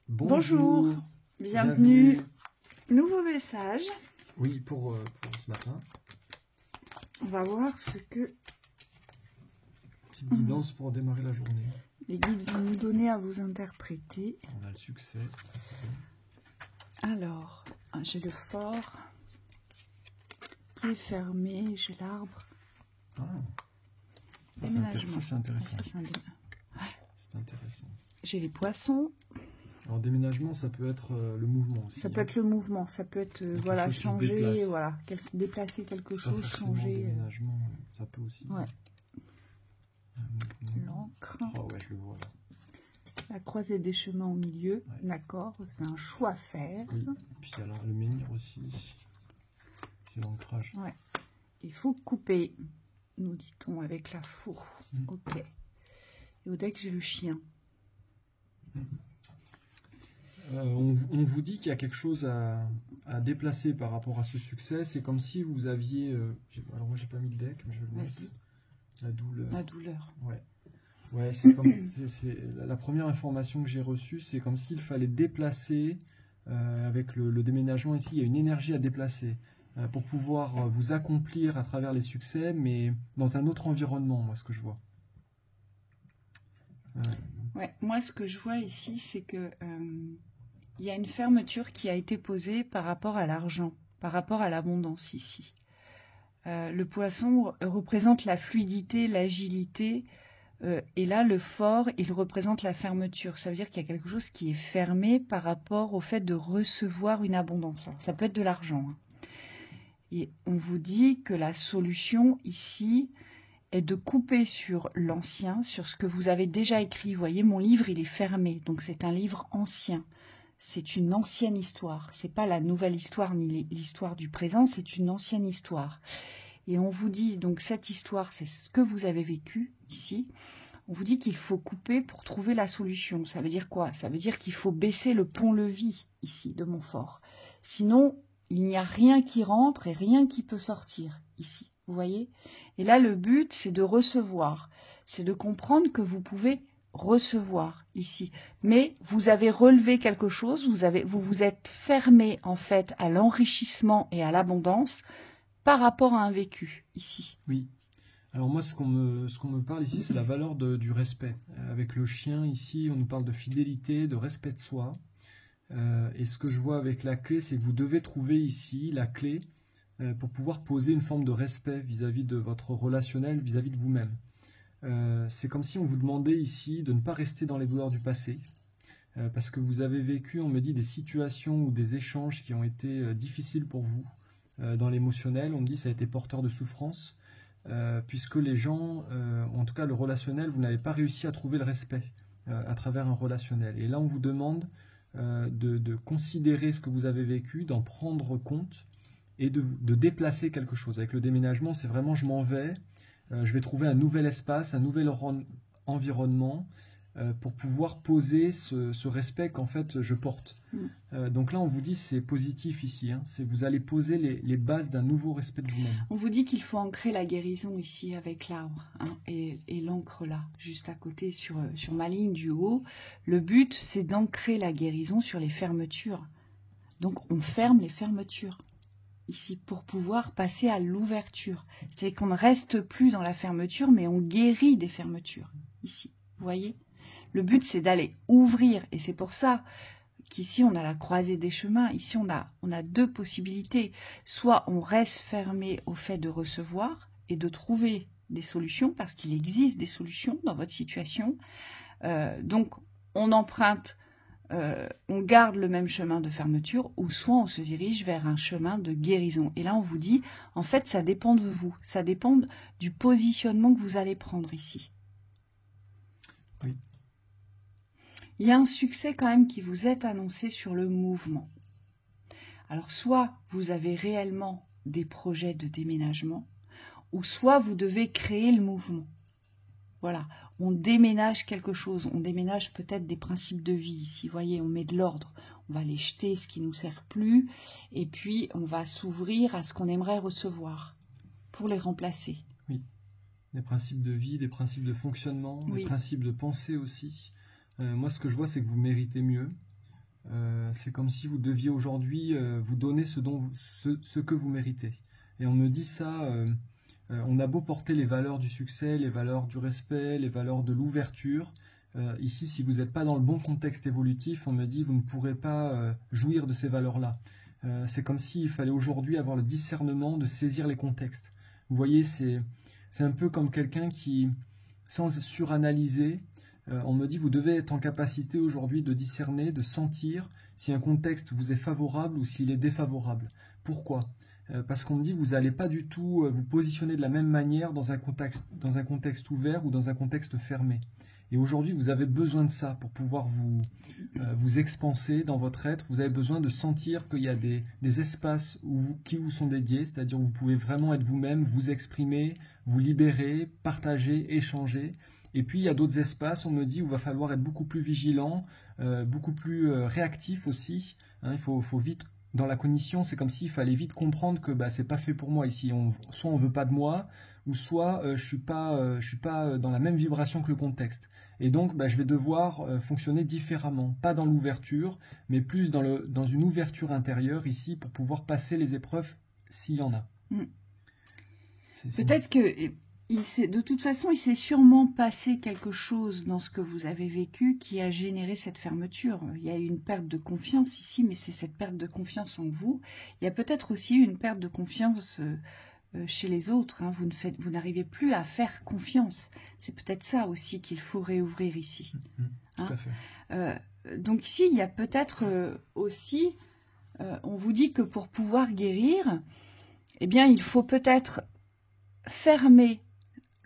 Bonjour, bienvenue. Nouveau message. Oui, pour ce matin. On va voir ce que Petite guidance pour démarrer la journée. les guides vont nous donner à vous interpréter. On a le succès. Ça, c'est bon. Alors, j'ai le fort qui est fermé, j'ai l'arbre. Ah, ça Déménagement. c'est intéressant. Ça, c'est un C'est intéressant. J'ai les poissons. Alors déménagement, ça peut être le mouvement aussi. Ça peut être le mouvement, ça peut être voilà, chose qui se changer, déplace. voilà, déplacer quelque Pas chose, forcément changer. déménagement, ça peut aussi. Ouais. Un mouvement. L'encre, Oh ouais, je le vois là. la croisée des chemins au milieu, Ouais. d'accord, vous avez un choix à faire. Oui. Et puis alors le menhir aussi, c'est l'ancrage. Ouais. Il faut couper, nous dit-on, avec la fourre. Ok. Et au deck, j'ai le chien. On vous dit qu'il y a quelque chose à déplacer par rapport à ce succès. C'est comme si vous aviez... alors moi j'ai pas mis le deck, mais je vais le mettre. Vas-y. La douleur. La douleur. Ouais. Ouais, c'est comme la première information que j'ai reçue, c'est comme s'il fallait déplacer avec le déménagement ici. Il y a une énergie à déplacer pour pouvoir vous accomplir à travers les succès, mais dans un autre environnement, moi, ce que je vois. Ouais, moi, ce que je vois ici, c'est que il y a une fermeture qui a été posée par rapport à l'argent, par rapport à l'abondance ici. Le poisson représente la fluidité, l'agilité, et là, le fort, il représente la fermeture. Ça veut dire qu'il y a quelque chose qui est fermé par rapport au fait de recevoir une abondance. Alors, ça peut être de l'argent, hein. Et on vous dit que la solution ici est de couper sur l'ancien, sur ce que vous avez déjà écrit. Vous voyez, mon livre, il est fermé, donc c'est un livre ancien. C'est une ancienne histoire. C'est pas la nouvelle histoire ni l'histoire du présent, c'est une ancienne histoire. Et on vous dit, donc cette histoire, c'est ce que vous avez vécu ici. On vous dit qu'il faut couper pour trouver la solution. Ça veut dire quoi? Ça veut dire qu'il faut baisser le pont-levis ici de Montfort. Sinon, il n'y a rien qui rentre et rien qui peut sortir ici. Vous voyez? Et là, le but, c'est de recevoir. C'est de comprendre que vous pouvez recevoir ici. Mais vous avez relevé quelque chose, vous vous êtes fermé en fait à l'enrichissement et à l'abondance par rapport à un vécu ici. Oui. Alors moi, ce qu'on me parle ici, c'est la valeur du respect. Avec le chien, ici, on nous parle de fidélité, de respect de soi. Et ce que je vois avec la clé, c'est que vous devez trouver ici la clé pour pouvoir poser une forme de respect vis-à-vis de votre relationnel, vis-à-vis de vous-même. C'est comme si on vous demandait ici de ne pas rester dans les douleurs du passé, parce que vous avez vécu, on me dit, des situations ou des échanges qui ont été difficiles pour vous dans l'émotionnel. On me dit que ça a été porteur de souffrance, puisque les gens, en tout cas le relationnel, vous n'avez pas réussi à trouver le respect à travers un relationnel. Et là, on vous demande de considérer ce que vous avez vécu, d'en prendre compte et de déplacer quelque chose. Avec le déménagement, c'est vraiment je m'en vais, je vais trouver un nouvel espace, un nouvel environnement pour pouvoir poser ce respect qu'en fait je porte. Donc là, on vous dit c'est positif ici, hein, vous allez poser les bases d'un nouveau respect de vous-même. On vous dit qu'il faut ancrer la guérison ici avec l'arbre, hein, et l'encre là, juste à côté sur ma ligne du haut. Le but, c'est d'ancrer la guérison sur les fermetures. Donc on ferme les fermetures ici pour pouvoir passer à l'ouverture. C'est-à-dire qu'on ne reste plus dans la fermeture, mais on guérit des fermetures ici. Vous voyez? Le but, c'est d'aller ouvrir, et c'est pour ça qu'ici, on a la croisée des chemins. Ici, on a deux possibilités. Soit on reste fermé au fait de recevoir et de trouver des solutions, parce qu'il existe des solutions dans votre situation. Donc, on emprunte, on garde le même chemin de fermeture, ou soit on se dirige vers un chemin de guérison. Et là, on vous dit, en fait, ça dépend de vous. Ça dépend du positionnement que vous allez prendre ici. Oui. Il y a un succès quand même qui vous est annoncé sur le mouvement. Alors, soit vous avez réellement des projets de déménagement, ou soit vous devez créer le mouvement. Voilà, on déménage quelque chose, on déménage peut-être des principes de vie ici. Vous voyez, on met de l'ordre, on va les jeter, ce qui ne nous sert plus, et puis on va s'ouvrir à ce qu'on aimerait recevoir pour les remplacer. Oui, des principes de vie, des principes de fonctionnement, Oui. des principes de pensée aussi. Moi, ce que je vois, c'est que vous méritez mieux. C'est comme si vous deviez aujourd'hui vous donner ce que vous méritez. Et on me dit ça, on a beau porter les valeurs du succès, les valeurs du respect, les valeurs de l'ouverture. Ici, si vous n'êtes pas dans le bon contexte évolutif, on me dit vous ne pourrez pas jouir de ces valeurs-là. C'est comme s'il fallait aujourd'hui avoir le discernement de saisir les contextes. Vous voyez, c'est un peu comme quelqu'un qui, sans suranalyser, on me dit vous devez être en capacité aujourd'hui de discerner, de sentir si un contexte vous est favorable ou s'il est défavorable. Pourquoi ? Parce qu'on me dit vous n'allez pas du tout vous positionner de la même manière dans un contexte ouvert ou dans un contexte fermé. Et aujourd'hui, vous avez besoin de ça pour pouvoir vous expanser dans votre être. Vous avez besoin de sentir qu'il y a des espaces qui vous sont dédiés, c'est-à-dire où vous pouvez vraiment être vous-même, vous exprimer, vous libérer, partager, échanger. Et puis, il y a d'autres espaces, on me dit, où il va falloir être beaucoup plus vigilant, beaucoup plus réactif aussi. Hein, il faut vite... Dans la cognition, c'est comme s'il fallait vite comprendre que c'est pas fait pour moi ici. Soit on veut pas de moi, ou soit je suis pas dans la même vibration que le contexte. Et donc, je vais devoir fonctionner différemment, pas dans l'ouverture, mais plus dans une ouverture intérieure ici pour pouvoir passer les épreuves s'il y en a. Peut-être que de toute façon, il s'est sûrement passé quelque chose dans ce que vous avez vécu qui a généré cette fermeture. Il y a eu une perte de confiance ici, mais c'est cette perte de confiance en vous. Il y a peut-être aussi une perte de confiance chez les autres. Hein. Vous n'arrivez plus à faire confiance. C'est peut-être ça aussi qu'il faut réouvrir ici. Tout à fait. Donc ici, il y a peut-être aussi, on vous dit que pour pouvoir guérir, eh bien, il faut peut-être fermer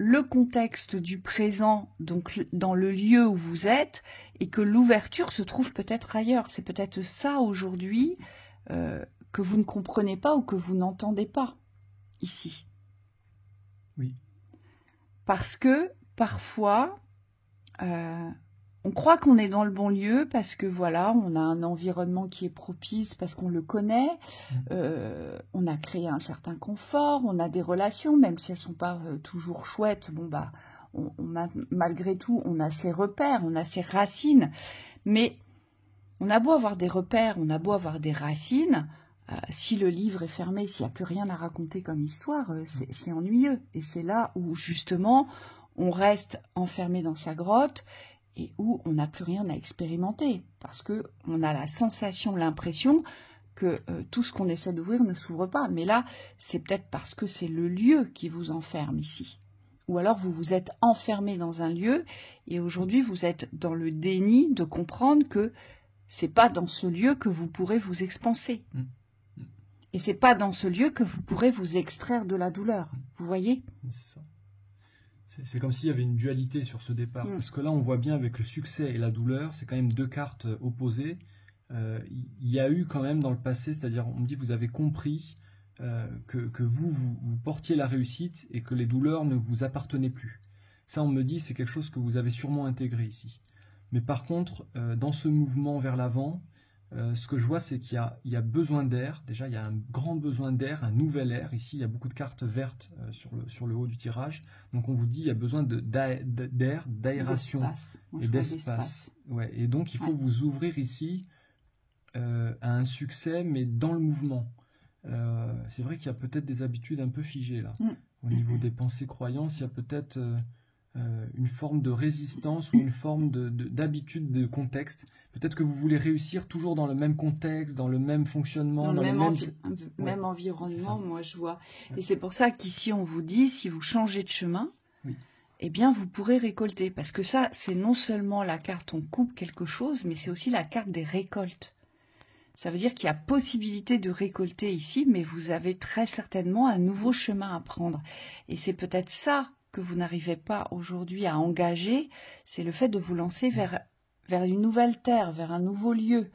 le contexte du présent, donc dans le lieu où vous êtes, et que l'ouverture se trouve peut-être ailleurs. C'est peut-être ça aujourd'hui que vous ne comprenez pas ou que vous n'entendez pas ici. Oui. Parce que parfois, on croit qu'on est dans le bon lieu parce que voilà, on a un environnement qui est propice, parce qu'on le connaît, on a créé un certain confort, on a des relations, même si elles ne sont pas toujours chouettes, malgré tout, on a ses repères, on a ses racines, mais on a beau avoir des repères, on a beau avoir des racines, si le livre est fermé, s'il n'y a plus rien à raconter comme histoire, c'est ennuyeux. Et c'est là où justement, on reste enfermé dans sa grotte, et où on n'a plus rien à expérimenter, parce qu'on a la sensation, l'impression que tout ce qu'on essaie d'ouvrir ne s'ouvre pas. Mais là, c'est peut-être parce que c'est le lieu qui vous enferme ici. Ou alors vous vous êtes enfermé dans un lieu, et aujourd'hui vous êtes dans le déni de comprendre que c'est pas dans ce lieu que vous pourrez vous expanser. Et c'est pas dans ce lieu que vous pourrez vous extraire de la douleur. Vous voyez ? C'est ça. C'est comme s'il y avait une dualité sur ce départ. Parce que là, on voit bien avec le succès et la douleur, c'est quand même deux cartes opposées. Il y a eu quand même dans le passé, c'est-à-dire, on me dit, vous avez compris que vous portiez la réussite et que les douleurs ne vous appartenaient plus. Ça, on me dit, c'est quelque chose que vous avez sûrement intégré ici. Mais par contre, dans ce mouvement vers l'avant, ce que je vois, c'est qu'il y a besoin d'air. Déjà, il y a un grand besoin d'air, un nouvel air. Ici, il y a beaucoup de cartes vertes sur le haut du tirage. Donc, on vous dit qu'il y a besoin d'air, d'aération et d'espace. Ouais. Et donc, il faut vous ouvrir ici à un succès, mais dans le mouvement. C'est vrai qu'il y a peut-être des habitudes un peu figées, là. Au niveau des pensées, croyances, il y a peut-être... une forme de résistance ou une forme d'habitude de contexte. Peut-être que vous voulez réussir toujours dans le même contexte, dans le même fonctionnement, dans le même environnement, moi je vois. Et c'est pour ça qu'ici on vous dit, si vous changez de chemin, eh bien vous pourrez récolter. Parce que ça, c'est non seulement la carte on coupe quelque chose, mais c'est aussi la carte des récoltes. Ça veut dire qu'il y a possibilité de récolter ici, mais vous avez très certainement un nouveau chemin à prendre. Et c'est peut-être ça que vous n'arrivez pas aujourd'hui à engager, c'est le fait de vous lancer vers une nouvelle terre, vers un nouveau lieu,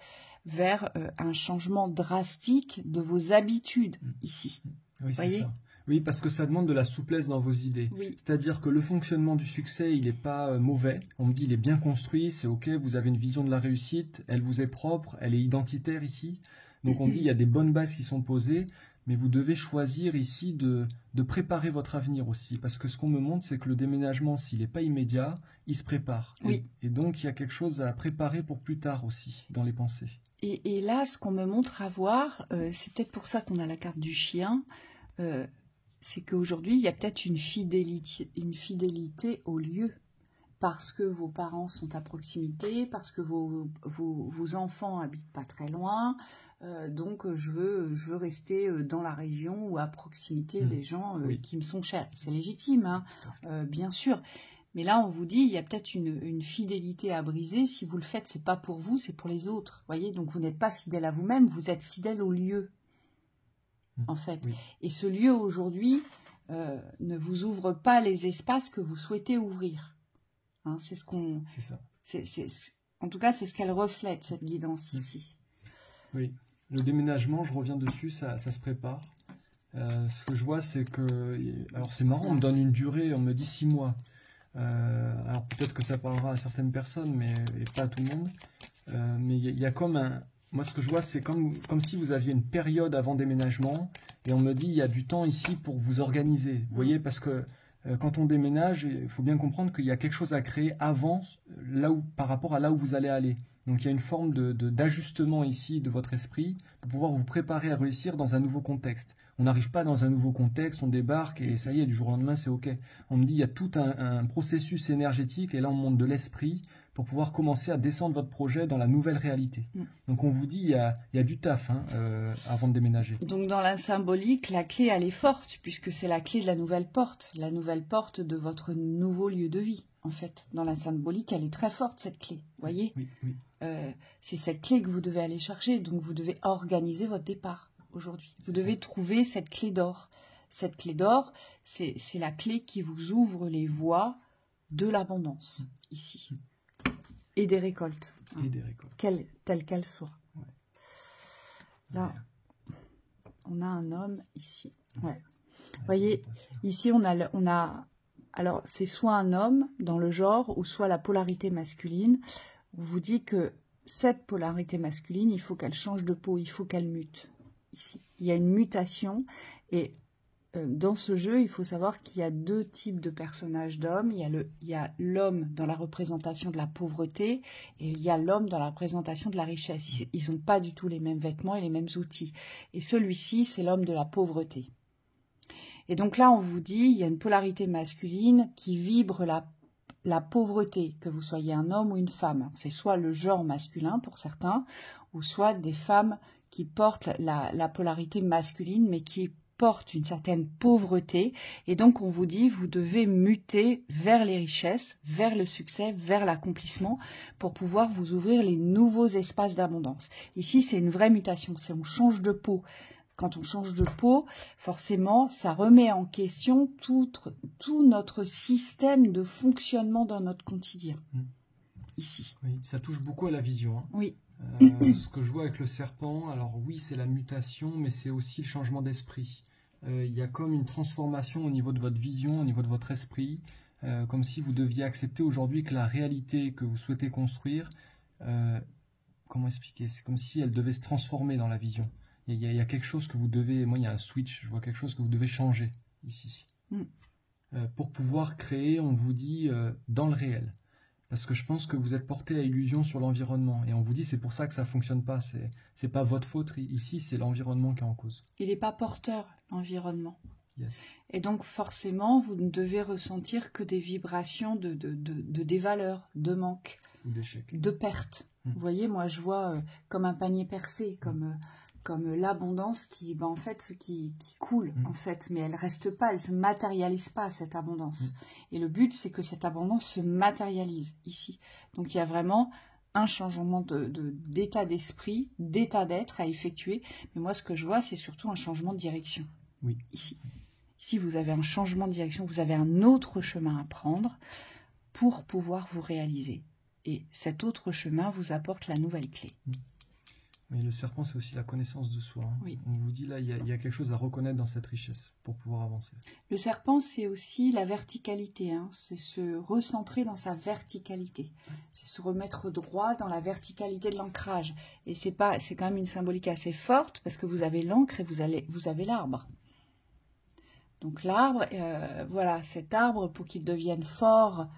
vers un changement drastique de vos habitudes ici. Oui, c'est ça. Oui, parce que ça demande de la souplesse dans vos idées. Oui. C'est-à-dire que le fonctionnement du succès, il n'est pas mauvais. On me dit, il est bien construit, c'est OK, vous avez une vision de la réussite, elle vous est propre, elle est identitaire ici. Donc on dit, il y a des bonnes bases qui sont posées, mais vous devez choisir ici de préparer votre avenir aussi. Parce que ce qu'on me montre, c'est que le déménagement, s'il n'est pas immédiat, il se prépare. Oui. Et donc, il y a quelque chose à préparer pour plus tard aussi, dans les pensées. Et là, ce qu'on me montre à voir, c'est peut-être pour ça qu'on a la carte du chien, c'est qu'aujourd'hui, il y a peut-être une fidélité au lieu. Parce que vos parents sont à proximité, parce que vos enfants habitent pas très loin, donc je veux rester dans la région ou à proximité des gens qui me sont chers. C'est légitime, hein, bien sûr. Mais là, on vous dit, il y a peut-être une fidélité à briser. Si vous le faites, c'est pas pour vous, c'est pour les autres. Voyez, donc vous n'êtes pas fidèle à vous-même, vous êtes fidèle au lieu, en fait. Oui. Et ce lieu aujourd'hui ne vous ouvre pas les espaces que vous souhaitez ouvrir. Hein, c'est ce qu'on. C'est ça. En tout cas, c'est ce qu'elle reflète, cette guidance ici. Oui. Le déménagement, je reviens dessus, ça se prépare. Ce que je vois, c'est que. Alors, c'est marrant, on me donne une durée, on me dit 6 mois. Alors, peut-être que ça parlera à certaines personnes, mais pas à tout le monde. Mais il y a comme un. Moi, ce que je vois, c'est comme si vous aviez une période avant déménagement, et on me dit il y a du temps ici pour vous organiser. Vous voyez, parce que. Quand on déménage, il faut bien comprendre qu'il y a quelque chose à créer avant, par rapport à là où vous allez aller. Donc il y a une forme d'ajustement ici de votre esprit pour pouvoir vous préparer à réussir dans un nouveau contexte. On n'arrive pas dans un nouveau contexte, on débarque et ça y est, du jour au lendemain, c'est OK. On me dit il y a tout un processus énergétique et là on monte de l'esprit pour pouvoir commencer à descendre votre projet dans la nouvelle réalité. Donc on vous dit il y a du taf avant de déménager. Donc dans la symbolique, la clé elle est forte puisque c'est la clé de la nouvelle porte de votre nouveau lieu de vie en fait. Dans la symbolique, elle est très forte cette clé, vous voyez. Oui. C'est cette clé que vous devez aller chercher, donc vous devez organiser votre départ aujourd'hui. Vous devez trouver cette clé d'or. Cette clé d'or, c'est la clé qui vous ouvre les voies de l'abondance ici. Et des récoltes. Et des récoltes. Telles qu'elles soient. Ouais. Là, on a un homme ici. Ouais. Vous voyez, ici, on a alors, c'est soit un homme dans le genre, ou soit la polarité masculine. On vous dit que cette polarité masculine, il faut qu'elle change de peau, il faut qu'elle mute. Ici. Il y a une mutation, et dans ce jeu, il faut savoir qu'il y a 2 types de personnages d'hommes. Il y a l'homme dans la représentation de la pauvreté et il y a l'homme dans la représentation de la richesse. Ils n'ont pas du tout les mêmes vêtements et les mêmes outils. Et celui-ci, c'est l'homme de la pauvreté. Et donc là, on vous dit, il y a une polarité masculine qui vibre la pauvreté, que vous soyez un homme ou une femme. C'est soit le genre masculin pour certains, ou soit des femmes qui portent la polarité masculine, mais qui portent une certaine pauvreté. Et donc, on vous dit, vous devez muter vers les richesses, vers le succès, vers l'accomplissement, pour pouvoir vous ouvrir les nouveaux espaces d'abondance. Ici, c'est une vraie mutation, on change de peau. Quand on change de peau, forcément, ça remet en question tout notre système de fonctionnement dans notre quotidien. Ici. Oui, ça touche beaucoup à la vision. Hein. Oui. Ce que je vois avec le serpent, alors oui, c'est la mutation, mais c'est aussi le changement d'esprit. Il y a comme une transformation au niveau de votre vision, au niveau de votre esprit, comme si vous deviez accepter aujourd'hui que la réalité que vous souhaitez construire, comment expliquer? C'est comme si elle devait se transformer dans la vision. Il y a quelque chose que vous devez, moi il y a un switch, je vois quelque chose que vous devez changer ici. Pour pouvoir créer, on vous dit, dans le réel. Parce que je pense que vous êtes porté à illusion sur l'environnement. Et on vous dit, c'est pour ça que ça ne fonctionne pas. C'est pas votre faute. Ici, c'est l'environnement qui est en cause. Il n'est pas porteur, l'environnement. Yes. Et donc, forcément, vous ne devez ressentir que des vibrations de dévaleur, de manque, d'échec, de perte. Vous voyez, moi, je vois comme un panier percé, comme l'abondance qui coule, en fait, mais elle reste pas, elle se matérialise pas, cette abondance. Et le but, c'est que cette abondance se matérialise ici. Donc, il y a vraiment un changement d'état d'esprit, d'état d'être à effectuer. Mais moi, ce que je vois, c'est surtout un changement de direction. Oui. Ici. Ici, vous avez un changement de direction, vous avez un autre chemin à prendre pour pouvoir vous réaliser. Et cet autre chemin vous apporte la nouvelle clé. Mais le serpent, c'est aussi la connaissance de soi. Hein. Oui. On vous dit là, il y a quelque chose à reconnaître dans cette richesse pour pouvoir avancer. Le serpent, c'est aussi la verticalité. Hein. C'est se recentrer dans sa verticalité. C'est se remettre droit dans la verticalité de l'ancrage. Et c'est quand même une symbolique assez forte parce que vous avez l'encre et vous avez l'arbre. Donc l'arbre, voilà, cet arbre, pour qu'il devienne fort,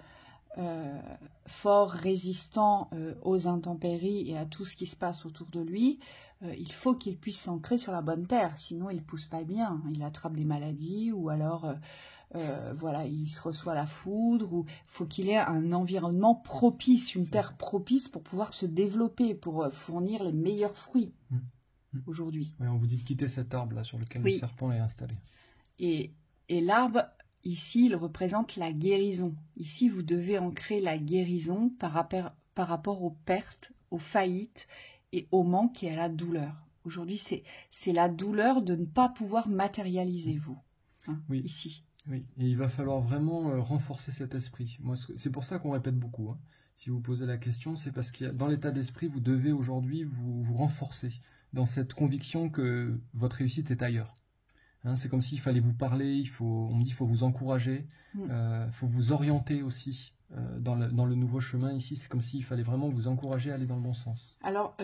résistant aux intempéries et à tout ce qui se passe autour de lui, il faut qu'il puisse s'ancrer sur la bonne terre, sinon il ne pousse pas bien, il attrape des maladies ou alors voilà, il se reçoit la foudre, ou il faut qu'il ait un environnement propice, une terre propice pour pouvoir se développer, pour fournir les meilleurs fruits aujourd'hui. Oui, on vous dit de quitter cet arbre là sur lequel le serpent est installé. Et l'arbre, ici, il représente la guérison. Ici, vous devez ancrer la guérison par rapport aux pertes, aux faillites et au manque et à la douleur. Aujourd'hui, c'est la douleur de ne pas pouvoir matérialiser, vous, hein, oui. Ici. Oui, et il va falloir vraiment renforcer cet esprit. Moi, c'est pour ça qu'on répète beaucoup. Hein. Si vous posez la question, c'est parce que dans l'état d'esprit, vous devez aujourd'hui vous renforcer dans cette conviction que votre réussite est ailleurs. Hein, c'est comme s'il fallait vous parler, on me dit qu'il faut vous encourager, faut vous orienter aussi dans le nouveau chemin ici. C'est comme s'il fallait vraiment vous encourager à aller dans le bon sens. Alors,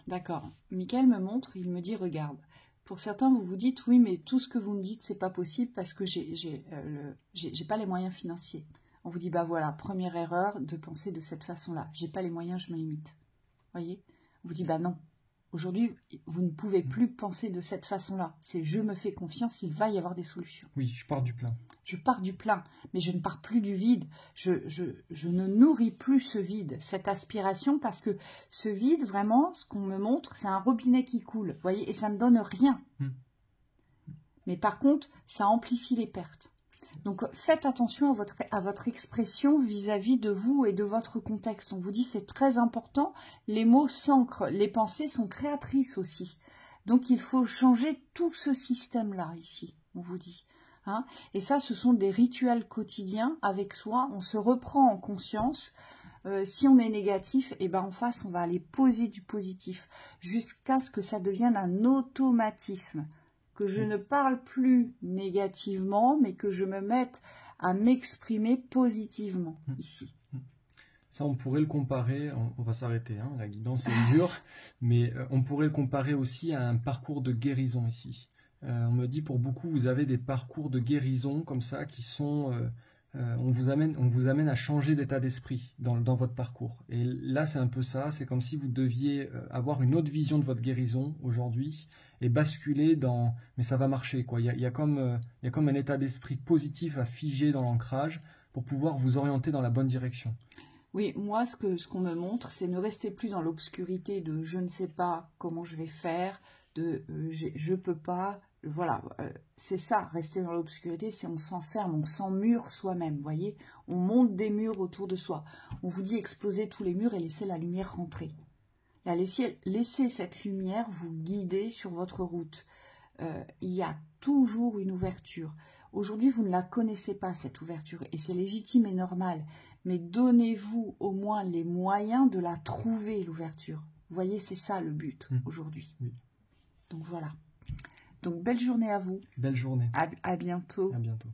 d'accord. Michael me montre, il me dit, regarde, pour certains, vous vous dites, oui, mais tout ce que vous me dites, c'est pas possible parce que j'ai pas les moyens financiers. On vous dit, bah voilà, première erreur de penser de cette façon-là. J'ai pas les moyens, je me limite. Voyez? On vous dit, bah non. Aujourd'hui, vous ne pouvez plus penser de cette façon-là. C'est je me fais confiance, il va y avoir des solutions. Oui, je pars du plein. Je pars du plein, mais je ne pars plus du vide. Je ne nourris plus ce vide, cette aspiration, parce que ce vide, vraiment, ce qu'on me montre, c'est un robinet qui coule, vous voyez, et ça ne donne rien. Mais par contre, ça amplifie les pertes. Donc, faites attention à votre expression vis-à-vis de vous et de votre contexte. On vous dit c'est très important, les mots s'ancrent, les pensées sont créatrices aussi. Donc, il faut changer tout ce système-là ici, on vous dit. Hein, et ça, ce sont des rituels quotidiens avec soi. On se reprend en conscience. Si on est négatif, et ben en face, on va aller poser du positif jusqu'à ce que ça devienne un automatisme. Que je ne parle plus négativement, mais que je me mette à m'exprimer positivement ici. Ça, on pourrait le comparer, on va s'arrêter, hein, la guidance est dure, mais on pourrait le comparer aussi à un parcours de guérison ici. On me dit pour beaucoup, vous avez des parcours de guérison comme ça qui sont... on vous amène à changer d'état d'esprit dans votre parcours. Et là, c'est un peu ça, c'est comme si vous deviez avoir une autre vision de votre guérison aujourd'hui et basculer dans... Mais ça va marcher, quoi. Il y a comme un état d'esprit positif à figer dans l'ancrage pour pouvoir vous orienter dans la bonne direction. Oui, moi, ce qu'on me montre, c'est ne rester plus dans l'obscurité de « je ne sais pas comment je vais faire », de « je peux pas ». Voilà, c'est ça, rester dans l'obscurité, c'est on s'enferme, on s'emmure soi-même, voyez. On monte des murs autour de soi. On vous dit exploser tous les murs et laisser la lumière rentrer. Laissez cette lumière vous guider sur votre route. Il y a toujours une ouverture. Aujourd'hui, vous ne la connaissez pas, cette ouverture, et c'est légitime et normal. Mais donnez-vous au moins les moyens de la trouver, l'ouverture. Vous voyez, c'est ça le but aujourd'hui. Oui. Donc voilà. Donc belle journée à vous. Belle journée. À bientôt. À bientôt.